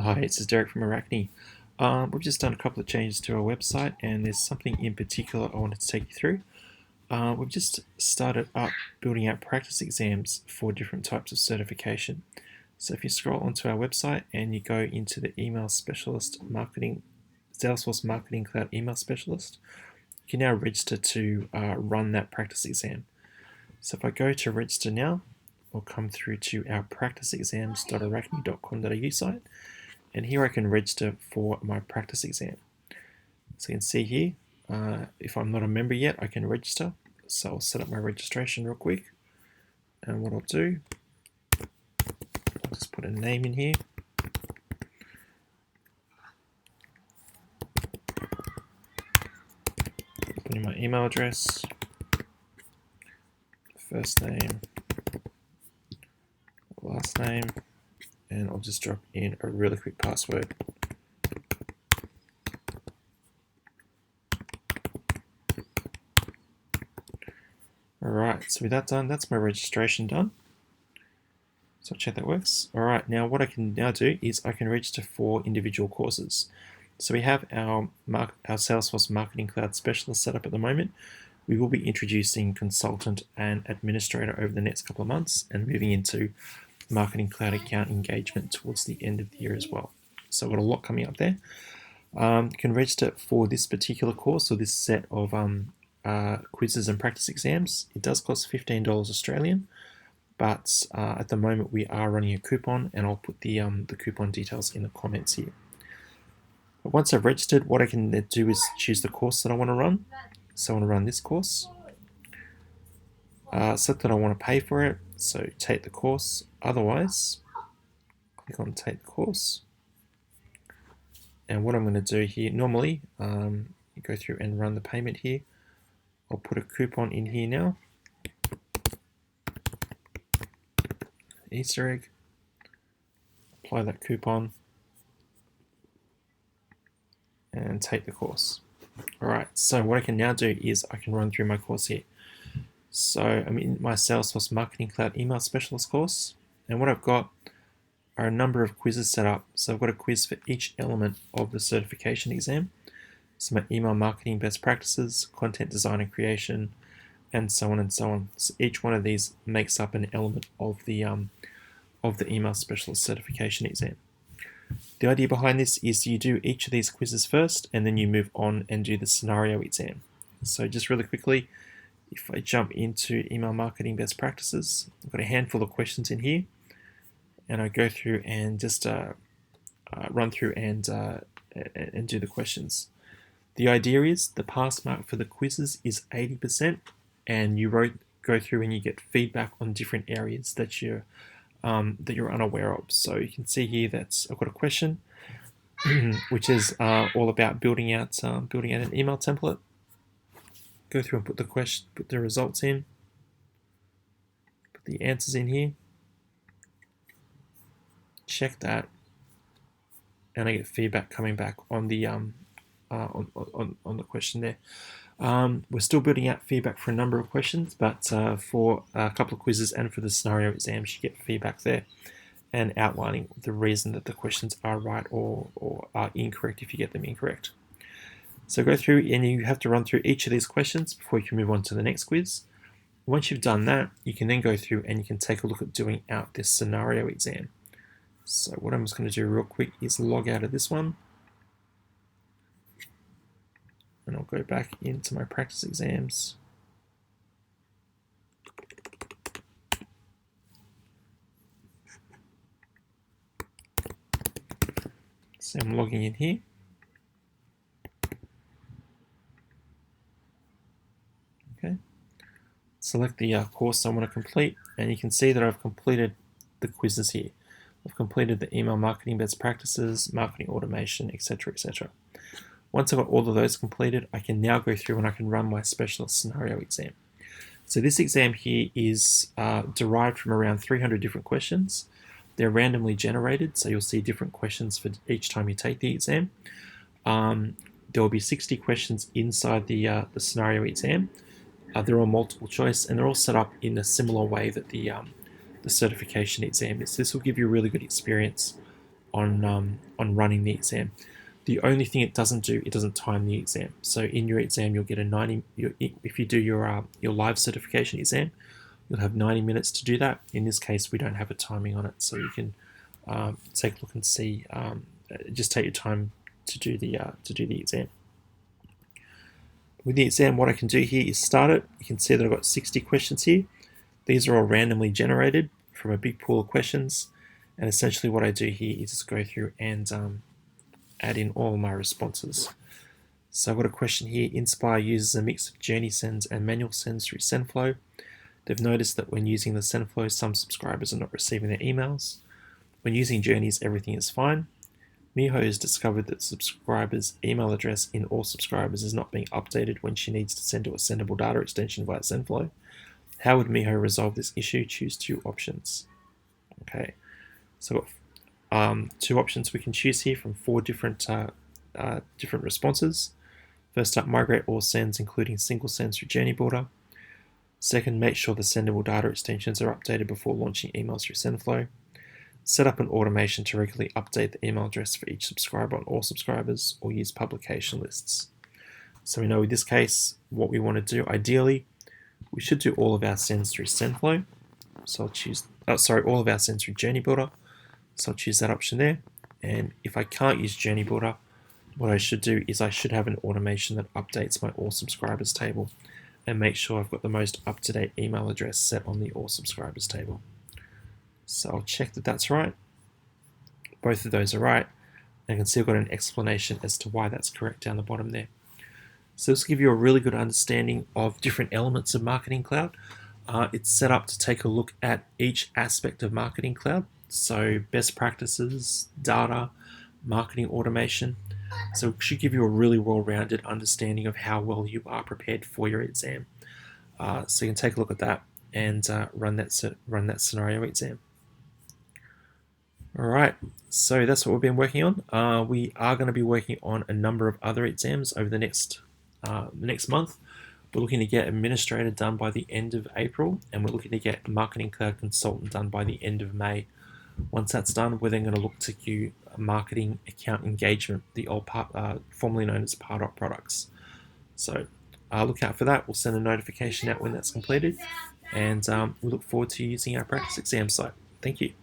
Hi, this is Derek from Arachne. We've just done a couple of changes to our website, and there's something in particular I wanted to take you through. We've just started up building out practice exams for different types of certification. So if you scroll onto our website and you go into the email specialist marketing, Salesforce Marketing Cloud email specialist, you can now register to run that practice exam. So if I go to register now, we'll come through to our practiceexams.arachne.com.au site. And here I can register for my practice exam. So you can see here, if I'm not a member yet, I can register. So I'll set up my registration real quick. And what I'll do, I'll just put a name in here. Put in my email address, first name, last name, and I'll just drop in a really quick password. Alright, so with that done, that's my registration done. So I'll check that works. Alright, now what I can now do is I can register for individual courses. So we have our Salesforce Marketing Cloud Specialist set up at the moment. We will be introducing Consultant and Administrator over the next couple of months and moving into Marketing Cloud Account Engagement towards the end of the year as well. So I've got a lot coming up there. You can register for this particular course or this set of quizzes and practice exams. It does cost $15 Australian, but at the moment we are running a coupon, and I'll put the coupon details in the comments here. But once I've registered, what I can then do is choose the course that I want to run. So I want to run this course. Set that I want to pay for it, so take the course. Otherwise, click on take the course. And what I'm going to do here, normally, you go through and run the payment here. I'll put a coupon in here now. Easter egg. Apply that coupon. And take the course. Alright, so what I can now do is I can run through my course here. So I'm in my Salesforce Marketing Cloud Email Specialist course, and what I've got are a number of quizzes set up. So I've got a quiz for each element of the certification exam. So my email marketing best practices, content design and creation, and so on and so on. So each one of these makes up an element of the email specialist certification exam. The idea behind this is you do each of these quizzes first, and then you move on and do the scenario exam. So just really quickly, if I jump into email marketing best practices, I've got a handful of questions in here, and I go through and just run through and do the questions. The idea is the pass mark for the quizzes is 80%, and you go through and you get feedback on different areas that you're unaware of. So you can see here that I've got a question, which is all about building out an email template. Go through and put the results in, put the answers in here, check that, and I get feedback coming back on the on the question there. We're still building out feedback for a number of questions, but for a couple of quizzes and for the scenario exams, you get feedback there and outlining the reason that the questions are right or are incorrect if you get them incorrect. So go through, and you have to run through each of these questions before you can move on to the next quiz. Once you've done that, you can then go through and you can take a look at doing out this scenario exam. So what I'm just going to do real quick is log out of this one. And I'll go back into my practice exams. So I'm logging in here. Okay. Select the course I want to complete, and you can see that I've completed the quizzes here. I've completed the email marketing best practices, marketing automation, etc., etc. Once I've got all of those completed, I can now go through and I can run my specialist scenario exam. So this exam here is derived from around 300 different questions. They're randomly generated, so you'll see different questions for each time you take the exam. There will be 60 questions inside the scenario exam. They're all multiple choice, and they're all set up in a similar way that the certification exam is. This will give you a really good experience on running the exam. The only thing it doesn't do, it doesn't time the exam. So in your exam, you'll get a 90. If you do your live certification exam, you'll have 90 minutes to do that. In this case, we don't have a timing on it, so you can take a look and see. Just take your time to do the exam. With the exam, what I can do here is start it. You can see that I've got 60 questions here. These are all randomly generated from a big pool of questions. And essentially what I do here is just go through and add in all my responses. So I've got a question here. Inspire uses a mix of journey sends and manual sends through SendFlow. They've noticed that when using the SendFlow, some subscribers are not receiving their emails. When using journeys, everything is fine. Miho has discovered that subscribers' email address in all subscribers is not being updated when she needs to send to a sendable data extension via SendFlow. How would Miho resolve this issue? Choose 2 options. Okay, so 2 options we can choose here from 4 different responses. First up, migrate all sends, including single sends through Journey Builder. Second, make sure the sendable data extensions are updated before launching emails through SendFlow. Set up an automation to regularly update the email address for each subscriber on all subscribers, or use publication lists. So we know in this case, what we want to do, ideally, we should do all of our sends through SendFlow. So I'll choose, all of our sends through Journey Builder. So I'll choose that option there. And if I can't use Journey Builder, what I should do is I should have an automation that updates my all subscribers table and make sure I've got the most up-to-date email address set on the all subscribers table. So I'll check that that's right. Both of those are right. And I can see I've got an explanation as to why that's correct down the bottom there. So this will give you a really good understanding of different elements of Marketing Cloud. It's set up to take a look at each aspect of Marketing Cloud. So best practices, data, marketing automation. So it should give you a really well-rounded understanding of how well you are prepared for your exam. So you can take a look at that and run that scenario exam. All right, so that's what we've been working on. We are going to be working on a number of other exams over the next month. We're looking to get Administrator done by the end of April, and we're looking to get Marketing Cloud Consultant done by the end of May. Once that's done, we're then going to look to do Marketing Account Engagement, the old formerly known as Pardot products. So look out for that. We'll send a notification out when that's completed, and we look forward to using our practice exam site. Thank you.